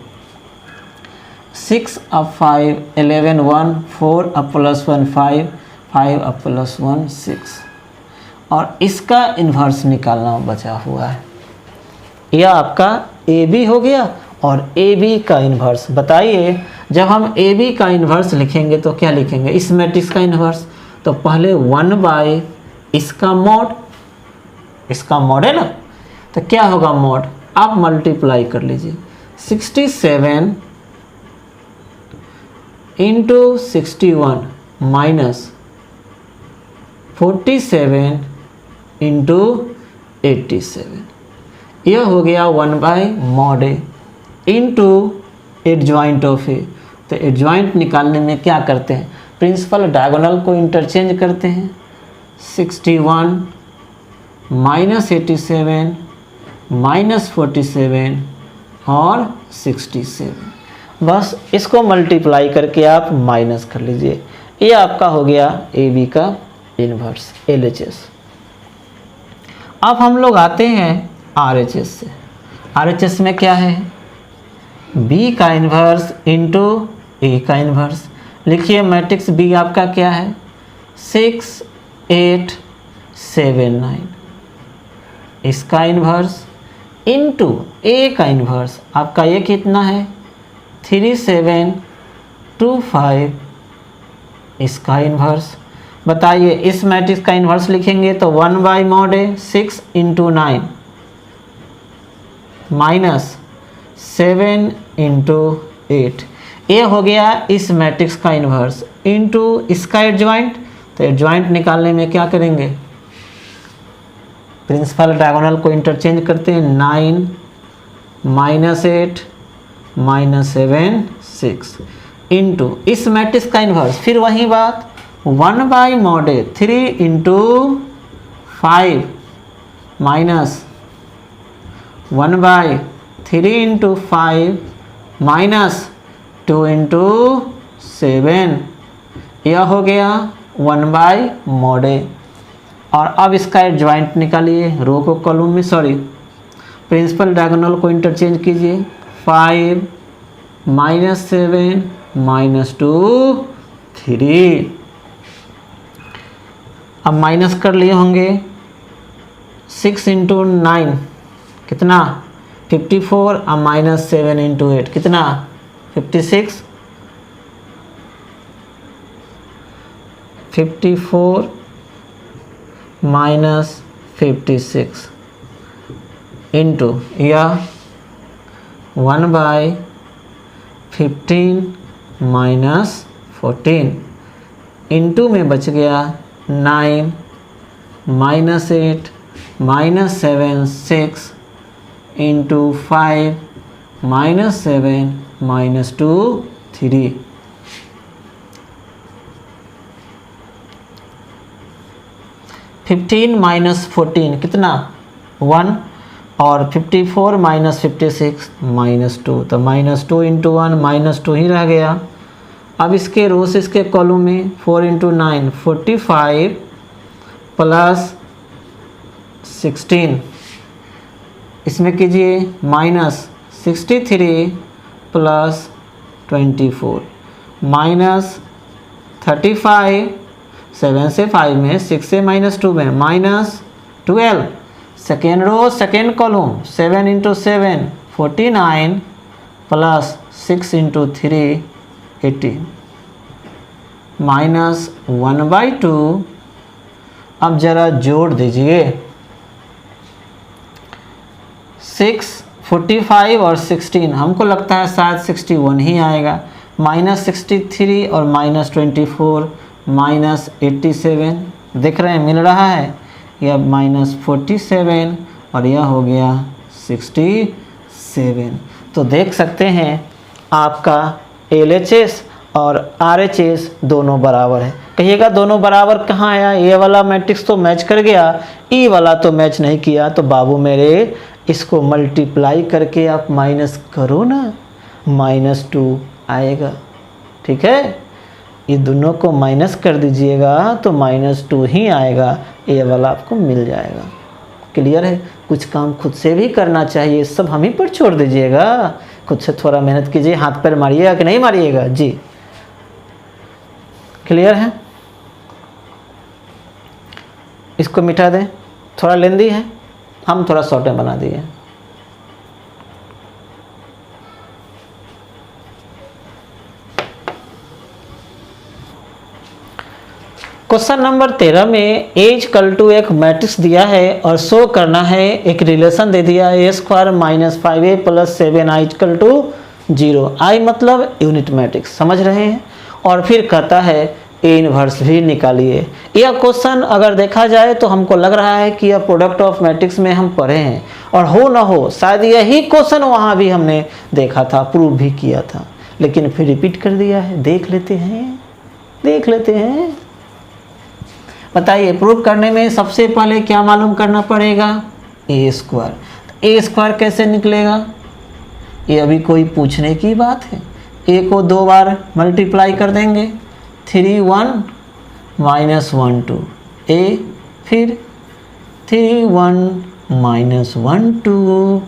6 और 5 11 1 4 और प्लस 1 5 5 और प्लस 1 6। और इसका इन्वर्स निकालना बचा हुआ है। यह आपका ए बी हो गया और ए बी का इन्वर्स। बताइए जब हम ए बी का इन्वर्स लिखेंगे तो क्या लिखेंगे, इस मैट्रिक्स का इन्वर्स। तो पहले 1 बाय इसका मॉड, इसका मॉड है ना, तो क्या होगा मॉड, आप मल्टीप्लाई कर लीजिए 67 इंटू 61 माइनस 47 इंटू 87। यह हो गया 1/mod A into adjoint of A. तो एडजॉइंट निकालने में क्या करते हैं, प्रिंसिपल डायगोनल को इंटरचेंज करते हैं। 61 माइनस 87 माइनस 47 और 67, बस इसको मल्टीप्लाई करके आप माइनस कर लीजिए। ये आपका हो गया ए बी का इन्वर्स LHS। अब हम लोग आते हैं RHS से। RHS में क्या है, B का इन्वर्स इंटू A का इन्वर्स। लिखिए मैट्रिक्स B आपका क्या है 6 8 7 9, इसका इन्वर्स इंटू A का इन्वर्स आपका ये कितना है 3 7 2 5, इसका इन्वर्स। बताइए इस मैट्रिक्स का इन्वर्स लिखेंगे तो 1/mod A 6 into 9 minus 7 into 8, ये हो गया इस मैट्रिक्स का इन्वर्स इंटू इसका एडजॉइंट। तो एडजॉइंट निकालने में क्या करेंगे, प्रिंसिपल डायगोनल को इंटरचेंज करते हैं। 9 माइनस 8 माइनस 7 6 इंटू इस मैट्रिक्स का इन्वर्स, फिर वही बात 1/mod A 3 into 5 minus 1/3 into 5 minus 2 into 7, यह हो गया 1/mod A। और अब इसका एडजॉइंट निकालिए, रो को कॉलम में, सॉरी प्रिंसिपल डायगोनल को इंटरचेंज कीजिए। 5 माइनस 7 माइनस 2 3, अब माइनस कर लिए होंगे। 6 इंटू 9 कितना 54, अब माइनस 7 इंटू 8 कितना 56, 54 माइनस 56 इंटू यह 1/15 माइनस 14 इंटू में बच गया 9 minus 8 minus 7 6 into 5 minus 7 minus 2 3, 15 minus 14 कितना 1, और 54 माइनस 56 माइनस 2, तो माइनस 2 इंटू 1 माइनस 2 ही रह गया। अब इसके रो से इसके कॉलम में 4 इंटू 9 45 प्लस 16, इसमें कीजिए माइनस 63 प्लस 24 माइनस 35, 7 से 5 में 6 से माइनस 2 में minus 12, second row second column 7 into 7 49 plus 6 into 3 18 minus 1/2। अब जरा जोड़ दीजिए 6 45 और 16, हमको लगता है शायद 61 ही आएगा। माइनस 63 और माइनस 24 माइनस 87, देख रहे हैं मिल रहा है, यह माइनस 47 और यह हो गया 67। तो देख सकते हैं आपका LHS और RHS दोनों बराबर है। कहिएगा दोनों बराबर कहाँ आया, ये वाला मैट्रिक्स तो मैच कर गया, ई वाला तो मैच नहीं किया। तो बाबू मेरे इसको मल्टीप्लाई करके आप माइनस करो ना, -2 आएगा। ठीक है, ये दोनों को माइनस कर दीजिएगा तो -2 ही आएगा, ये वाला आपको मिल जाएगा। क्लियर है, कुछ काम खुद से भी करना चाहिए, सब हम ही पर छोड़ दीजिएगा। खुद से थोड़ा मेहनत कीजिए, हाथ पैर मारिएगा कि नहीं मारिएगा जी। क्लियर है, इसको मिटा दें, थोड़ा लेंदी है, हम थोड़ा शॉर्ट में बना दिए। क्वेश्चन नंबर 13 में a = एक मैट्रिक्स दिया है और शो करना है, एक रिलेशन दे दिया है a² - 5a + 7i = 0। i मतलब यूनिट मैट्रिक्स, समझ रहे हैं। और फिर कहता है ए इनवर्स भी निकालिए। यह क्वेश्चन अगर देखा जाए तो हमको लग रहा है कि यह प्रोडक्ट ऑफ मैट्रिक्स में हम पढ़े हैं, और हो ना हो शायद यही क्वेश्चन वहाँ भी हमने देखा था, प्रूव भी किया था, लेकिन फिर रिपीट कर दिया है। देख लेते हैं। बताइए, प्रूव करने में सबसे पहले क्या मालूम करना पड़ेगा? ए स्क्वायर। ए स्क्वायर कैसे निकलेगा? ये अभी कोई पूछने की बात है? ए को 2 बार मल्टीप्लाई कर देंगे, 3 1 माइनस 1 2 ए, फिर 3 1 माइनस 1 2,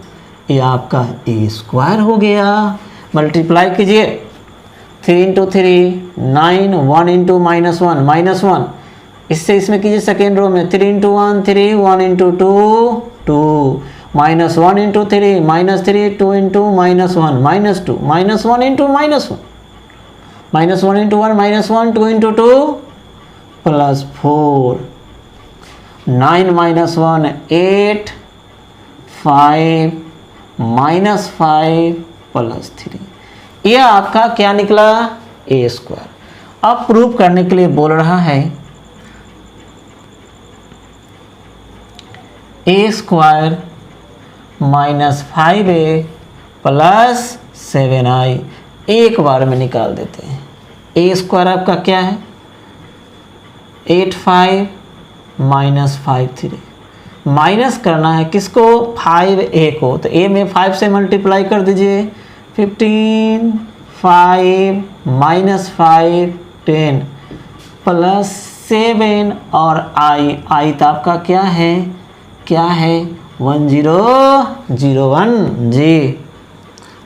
ये आपका ए स्क्वायर हो गया। मल्टीप्लाई कीजिए, 3 इंटू 3 9, 1 इंटू माइनस 1, इससे इसमें कीजिए सेकेंड रो में, 3 into 1 3, 1 into 2 2, minus 1 into 3 minus 3, 2 into minus 1 minus 2, minus 1 into minus 1, minus 1 into 1 minus 1, 2 into 2 plus 4, 9 minus 1 8, 5 minus 5 plus 3, यह आपका क्या निकला? ए स्क्वायर। अब प्रूव करने के लिए बोल रहा है A square minus 5a plus 7i, एक बार में निकाल देते हैं। ए स्क्वायर आपका क्या है? 8 5 माइनस 5 3, माइनस करना है किसको? 5a को, तो a में 5 से मल्टीप्लाई कर दीजिए, 15 5 माइनस 5 10 प्लस 7 और i तो आपका क्या है? 1001 जी।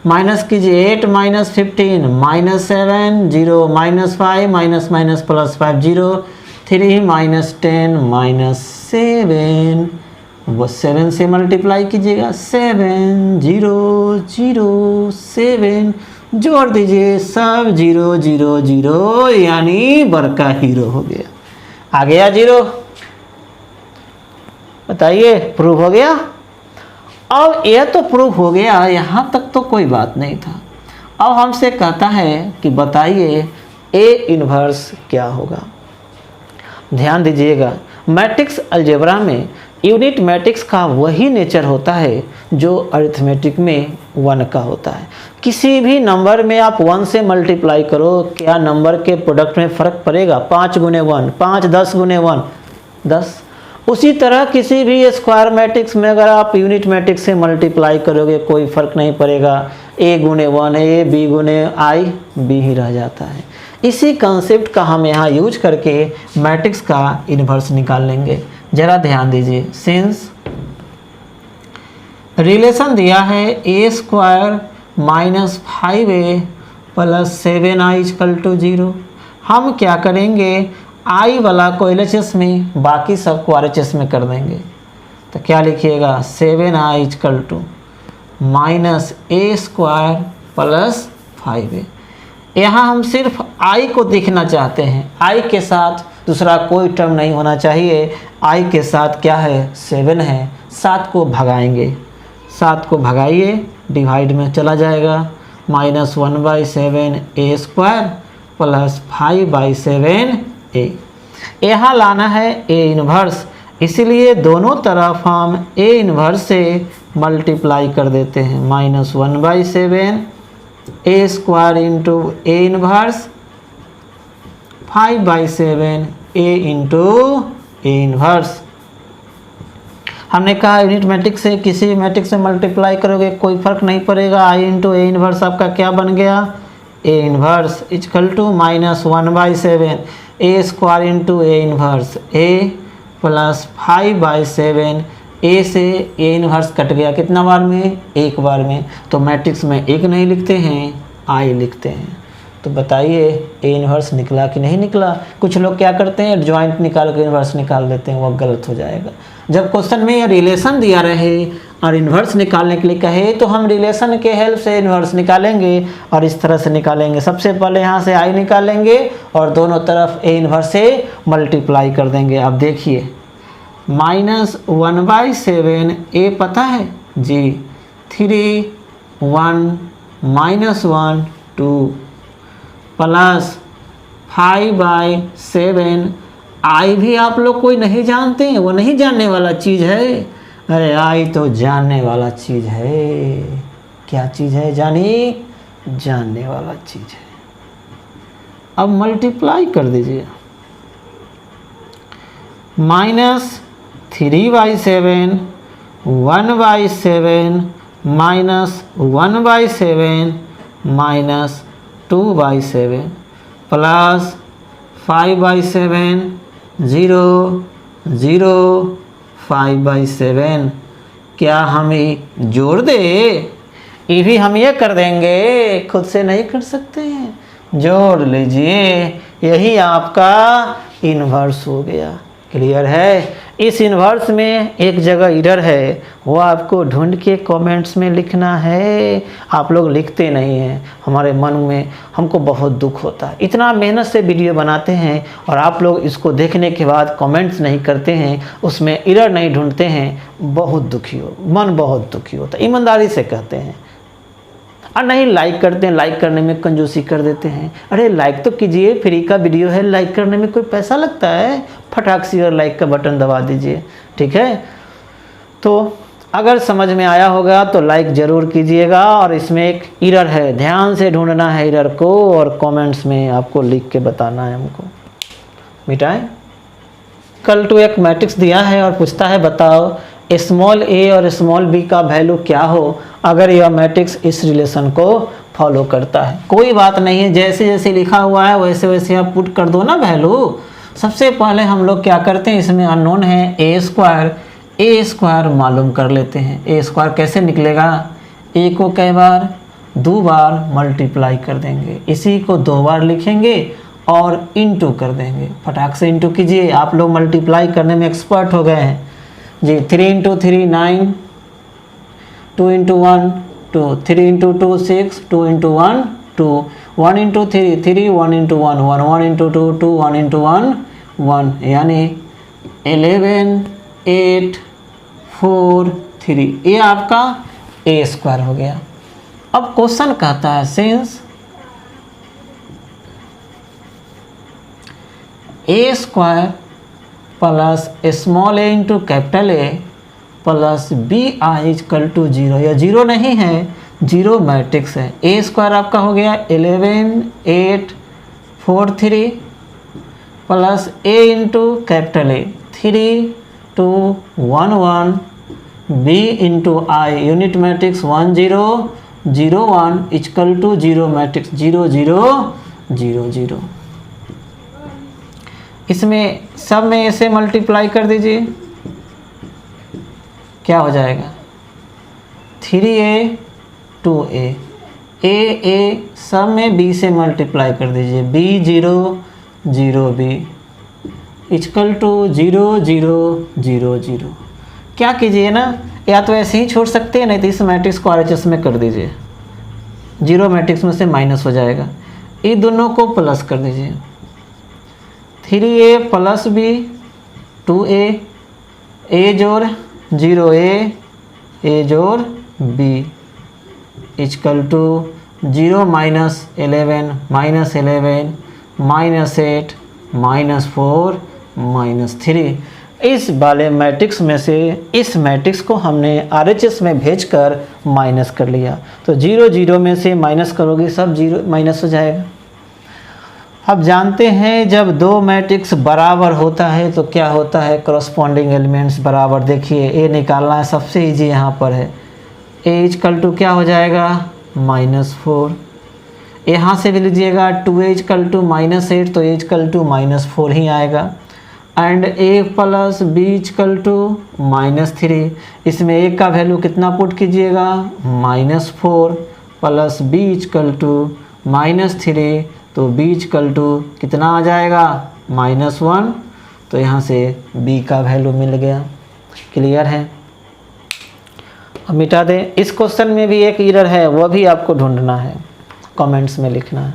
माइनस कीजिए, 8 minus 15 minus 7 0 minus 5 minus minus plus 5 0, 3 minus 10 minus 7, वो 7 से मल्टीप्लाई कीजिएगा, 7 0 0 7, जोड़ दीजिए, सब 0 0 0, यानी बड़का हीरो हो गया। आ गया 0। बताइए, प्रूव हो गया। अब यह तो प्रूव हो गया, यहाँ तक तो कोई बात नहीं था। अब हमसे कहता है कि बताइए ए इन्वर्स क्या होगा। ध्यान दीजिएगा, मैट्रिक्स अलजेब्रा में यूनिट मैट्रिक्स का वही नेचर होता है जो अरिथमेटिक में 1 का होता है। किसी भी नंबर में आप 1 से मल्टीप्लाई करो, क्या नंबर के प्रोडक्ट में फ़र्क पड़ेगा? 5 गुने 1 5, 10 गुने 1 10। उसी तरह किसी भी स्क्वायर मैट्रिक्स में अगर आप यूनिट मैट्रिक्स से मल्टीप्लाई करोगे कोई फ़र्क नहीं पड़ेगा। ए गुने 1 ए, बी गुने आई बी ही रह जाता है। इसी कंसेप्ट का हम यहाँ यूज करके मैट्रिक्स का इन्वर्स निकाल लेंगे। ज़रा ध्यान दीजिए, सिंस रिलेशन दिया है A square minus 5a plus 7i equal to 0, हम क्या करेंगे? आई वाला को LHS में, बाकी सब को RHS में कर देंगे। तो क्या लिखिएगा? 7i equal to minus A square plus 5a। यहाँ हम सिर्फ आई को देखना चाहते हैं, आई के साथ दूसरा कोई टर्म नहीं होना चाहिए। आई के साथ क्या है? 7 है, 7 को भगाएंगे, 7 को भगाइए, डिवाइड में चला जाएगा, माइनस 1/7 ए स्क्वायर प्लस 5/7 ए। यहाँ लाना है ए इन्वर्स, इसीलिए दोनों तरफ हम ए इन्वर्स से मल्टीप्लाई कर देते हैं, minus 1/7 A square into A inverse 5/7 A into A inverse. हमने कहा यूनिट मैट्रिक्स से किसी भी मैट्रिक्स से मल्टीप्लाई करोगे कोई फर्क नहीं पड़ेगा। आई इंटू ए इन्वर्स आपका क्या बन गया? A inverse equal to minus 1/7 A square into A inverse A plus 5/7 A से ए इन्वर्स कट गया कितना बार में? एक बार में। तो मैट्रिक्स में एक नहीं लिखते हैं, आई लिखते हैं। तो बताइए ए इन्वर्स निकला कि नहीं निकला? कुछ लोग क्या करते हैं, एडजॉइंट निकाल के इन्वर्स निकाल देते हैं, वो गलत हो जाएगा। जब क्वेश्चन में ये रिलेशन दिया रहे और इन्वर्स निकालने के लिए कहे तो हम रिलेशन के हेल्प से इन्वर्स निकालेंगे और इस तरह से निकालेंगे। सबसे पहले यहाँ से आई निकालेंगे और दोनों तरफ ए इन्वर्स से मल्टीप्लाई कर देंगे। अब देखिए माइनस 1/7 ए पता है जी, 3 1 -1 2 प्लस 5/7। आई भी आप लोग कोई नहीं जानते हैं, वो नहीं जानने वाला चीज़ है। अरे आई तो जानने वाला चीज़ है। क्या चीज़ है जानी? जानने वाला चीज़ है। अब मल्टीप्लाई कर दीजिए। -3/7, 1/7, -1/7, -2/7 प्लस 5/7, 0, 0, 5/7। क्या हम ये जोड़ दे? ये भी हम ये कर देंगे, खुद से नहीं कर सकते हैं। जोड़ लीजिए, यही आपका इन्वर्स हो गया। क्लियर है? इस इन्वर्स में एक जगह एरर है, वो आपको ढूंढ के कमेंट्स में लिखना है। आप लोग लिखते नहीं हैं, हमारे मन में हमको बहुत दुख होता है। इतना मेहनत से वीडियो बनाते हैं और आप लोग इसको देखने के बाद कमेंट्स नहीं करते हैं, उसमें एरर नहीं ढूंढते हैं। बहुत दुखी हो, मन बहुत दुखी होता है। ईमानदारी से कहते हैं। और नहीं लाइक करते हैं, लाइक करने में कंजूसी कर देते हैं। अरे लाइक तो कीजिए, फ्री का वीडियो है, लाइक करने में कोई पैसा लगता है? फटाक से और लाइक का बटन दबा दीजिए, ठीक है। तो अगर समझ में आया होगा तो लाइक ज़रूर कीजिएगा। और इसमें एक एरर है, ध्यान से ढूंढना है एरर को और कमेंट्स में आपको लिख के बताना है हमको। मिटाएं। कल टू एक मैट्रिक्स दिया है और पूछता है बताओ स्मॉल a और स्मॉल b का वैल्यू क्या हो अगर यह मैट्रिक्स इस रिलेशन को फॉलो करता है। कोई बात नहीं है, जैसे जैसे लिखा हुआ है वैसे वैसे आप पुट कर दो ना वैल्यू। सबसे पहले हम लोग क्या करते हैं, इसमें अननोन है a स्क्वायर मालूम कर लेते हैं। a स्क्वायर कैसे निकलेगा? a को कई बार? 2 बार मल्टीप्लाई कर देंगे, इसी को 2 बार लिखेंगे और इंटू कर देंगे। फटाक से इंटू कीजिए, आप लोग मल्टीप्लाई करने में एक्सपर्ट हो गए हैं जी। 3 × 3 9, 2 × 1 2, 3 × 2 6, 2 × 1 2, 1 × 3 3, 1 × 1 1, 1 × 2 2, 1 × 1 1, यानी 11 8 4 3। ये आपका a स्क्वायर हो गया। अब क्वेश्चन कहता है since a square plus small a into capital A plus B I equal to 0। यह 0 नहीं है, 0 मैट्रिक्स है। a स्क्वायर आपका हो गया 11 8 4 3 plus a into capital A 3 2 1 1, b into I unit matrix 1 0 0 1 equal to 0 matrix 0 0 0 0। इसमें सब में ऐसे मल्टीप्लाई कर दीजिए, क्या हो जाएगा? 3a 2a, a सब में b से मल्टीप्लाई कर दीजिए, b 0 0 b इक्वल टू 0 0 0 0। क्या कीजिए ना, या तो ऐसे ही छोड़ सकते हैं, नहीं तो इस मैट्रिक्स को RHS में कर दीजिए। 0 मैट्रिक्स में से माइनस हो जाएगा, ये दोनों को प्लस कर दीजिए। 3a plus b 2a, a जोड़ 0a, a जोड़ b इक्वल टू 0 -11 -11 -8 -4 -3। इस वाले मैट्रिक्स में से इस मैट्रिक्स को हमने RHS में भेजकर माइनस कर लिया। तो 0 0 में से माइनस करोगे सब 0 माइनस हो जाएगा। अब जानते हैं जब दो मैट्रिक्स बराबर होता है तो क्या होता है, करस्पॉन्डिंग एलिमेंट्स बराबर। देखिए ए निकालना है, सबसे इजी यहाँ पर है। ए इक्वल टू क्या हो जाएगा? -4। यहाँ से भी लीजिएगा 2a इक्वल टू -8, तो a इक्वल टू -4 ही आएगा। And a plus b equal to -3। इसमें a का वैल्यू कितना पुट कीजिएगा? -4 प्लस b इक्वल टू -3, तो b इक्वल टू कितना आ जाएगा? -1। तो यहाँ से b का वैल्यू मिल गया। क्लियर है? अब मिटा दें। इस क्वेश्चन में भी एक एरर है, वह भी आपको ढूंढना है, कमेंट्स में लिखना है।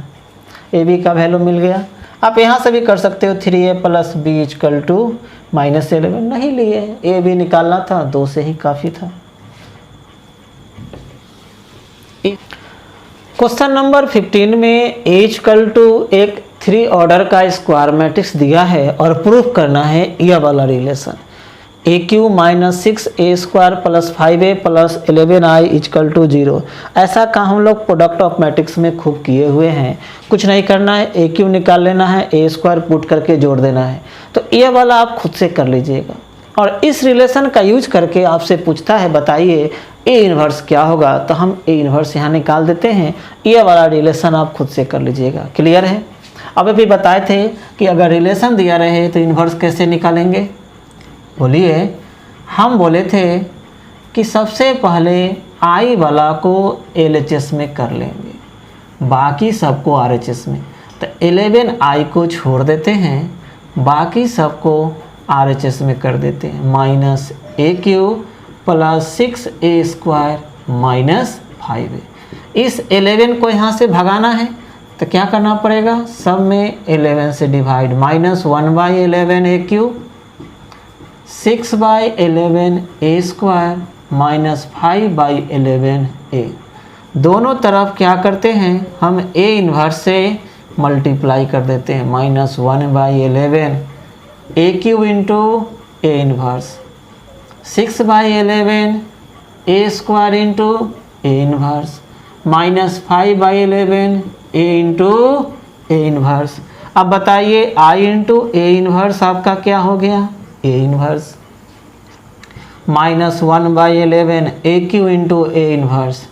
ए बी का वैल्यू मिल गया। आप यहाँ से भी कर सकते हो, 3a plus b equal to -11। नहीं लिए, ए बी निकालना था, 2 से ही काफ़ी था। क्वेश्चन नंबर 15 में a इक्वल टू एक 3 ऑर्डर का स्क्वायर मैट्रिक्स दिया है और प्रूफ करना है यह वाला relation AQ minus 6A² plus 5A plus 11I equal to 0। ऐसा काम हम लोग प्रोडक्ट ऑफ मैट्रिक्स में खूब किए हुए हैं। कुछ नहीं करना है, AQ निकाल लेना है, A² पुट करके जोड़ देना है। तो ये वाला आप खुद से कर लीजिएगा। और इस रिलेशन का यूज करके आपसे पूछता है बताइए A इन्वर्स क्या होगा, तो हम A इन्वर्स यहाँ निकाल देते हैं। ये वाला रिलेशन आप खुद से कर लीजिएगा। क्लियर है? अब अभी बताए थे कि अगर रिलेशन दिया रहे तो इन्वर्स कैसे निकालेंगे। बोलिए, हम बोले थे कि सबसे पहले I वाला को LHS में कर लेंगे, बाकी सबको RHS में। तो 11I को छोड़ देते हैं, बाकी सबको RHS में कर देते हैं। Minus AQ plus 6A² minus 5A। इस 11 को यहाँ से भगाना है तो क्या करना पड़ेगा, सब में 11 से divide. Minus 1/11 AQ, 6/11 A² minus 5/11 A। दोनों तरफ क्या करते हैं, हम A इन्वर्स से मल्टीप्लाई कर देते हैं। Minus 1/11 AQ into A inverse, 6/11 A² into A inverse, minus 5/11 A into A inverse. अब बताइए I इंटू A इन्वर्स आपका क्या हो गया, A inverse. Minus 1/11 AQ into A inverse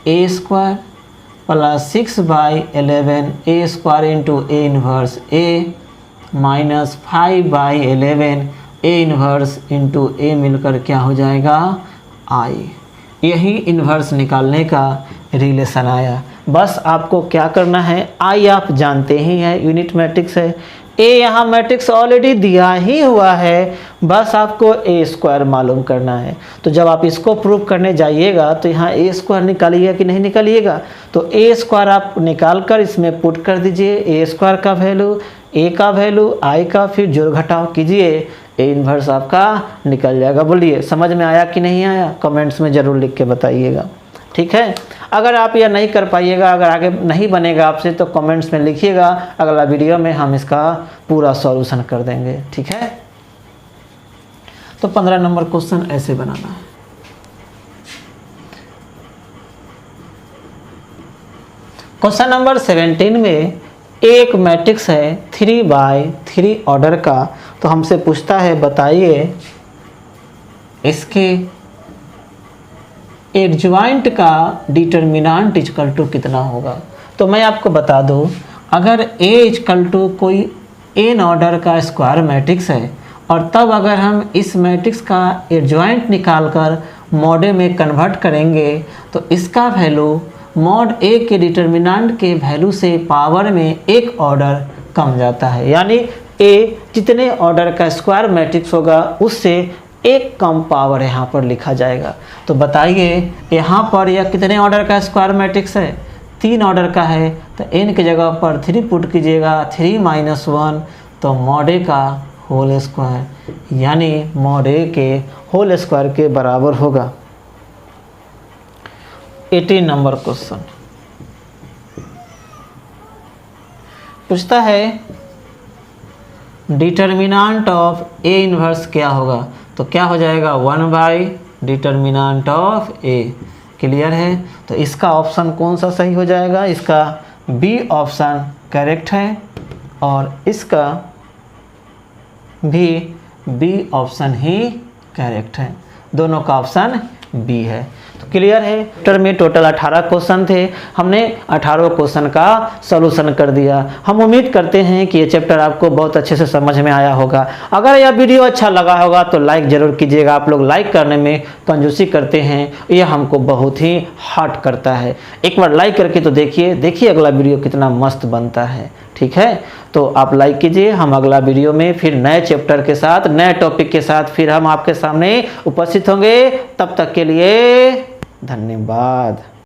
A² plus 6/11 A² into A inverse A minus 5/11 A inverse into A मिलकर क्या हो जाएगा, I। यही इन्वर्स निकालने का रिलेशन आया। बस आपको क्या करना है, I आप जानते ही हैं यूनिट मैट्रिक्स है, A यहाँ मैट्रिक्स ऑलरेडी दिया ही हुआ है, बस आपको A² मालूम करना है। तो जब आप इसको प्रूव करने जाइएगा तो यहाँ A² निकालिएगा कि नहीं निकालिएगा, तो A² आप निकाल कर इसमें पुट कर दीजिए। A² का वैल्यू, A का वैल्यू, I का, फिर जोड़ घटाव कीजिए, A इन्वर्स आपका निकल जाएगा। बोलिए समझ में आया कि नहीं आया, कमेंट्स में ज़रूर लिख के बताइएगा। ठीक है, अगर आप यह नहीं कर पाइएगा, अगर आगे नहीं बनेगा आपसे तो कमेंट्स में लिखिएगा, अगला वीडियो में हम इसका पूरा सॉल्यूशन कर देंगे। ठीक है, तो 15 नंबर क्वेश्चन ऐसे बनाना है। क्वेश्चन नंबर 17 में एक मैट्रिक्स है 3/3 ऑर्डर का, तो हमसे पूछता है बताइए इसके एडजॉइंट का डिटर्मिनेंट इक्वल टू कितना होगा। तो मैं आपको बता दूं, अगर A इक्वल टू कोई n ऑर्डर का स्क्वायर मैट्रिक्स है और तब अगर हम इस मैट्रिक्स का एडजॉइंट निकाल कर मॉड A में कन्वर्ट करेंगे तो इसका वैल्यू मॉड A के डिटर्मिनेंट के वैल्यू से पावर में एक ऑर्डर कम जाता है। यानी A जितने ऑर्डर का स्क्वायर मैट्रिक्स होगा उससे एक कम पावर यहाँ पर लिखा जाएगा। तो बताइए यहाँ पर यह कितने ऑर्डर का स्क्वायर मैट्रिक्स है, 3 ऑर्डर का है, तो n की जगह पर 3 पुट कीजिएगा, 3 - 1 तो मॉड A का होल स्क्वायर, यानी मॉड A के होल स्क्वायर के बराबर होगा। 18 नंबर क्वेश्चन पूछता है डिटर्मिनेंट ऑफ A इन्वर्स क्या होगा। तो क्या हो जाएगा, 1/डिटर्मिनेंट ऑफ A। क्लियर है, तो इसका ऑप्शन कौन सा सही हो जाएगा, इसका B ऑप्शन करेक्ट है और इसका भी B ऑप्शन ही करेक्ट है, दोनों का ऑप्शन B है। तो क्लियर है, चैप्टर में टोटल 18 क्वेश्चन थे, हमने 18 क्वेश्चन का सॉल्यूशन कर दिया। हम उम्मीद करते हैं कि ये चैप्टर आपको बहुत अच्छे से समझ में आया होगा। अगर यह वीडियो अच्छा लगा होगा तो लाइक ज़रूर कीजिएगा। आप लोग लाइक करने में कंजूसी करते हैं, यह हमको बहुत ही हर्ट करता है। एक बार लाइक करके तो देखिए अगला वीडियो कितना मस्त बनता है। ठीक है, तो आप लाइक कीजिए। हम अगला वीडियो में फिर नए चैप्टर के साथ, नए टॉपिक के साथ फिर हम आपके सामने उपस्थित होंगे। तब तक के लिए धन्यवाद।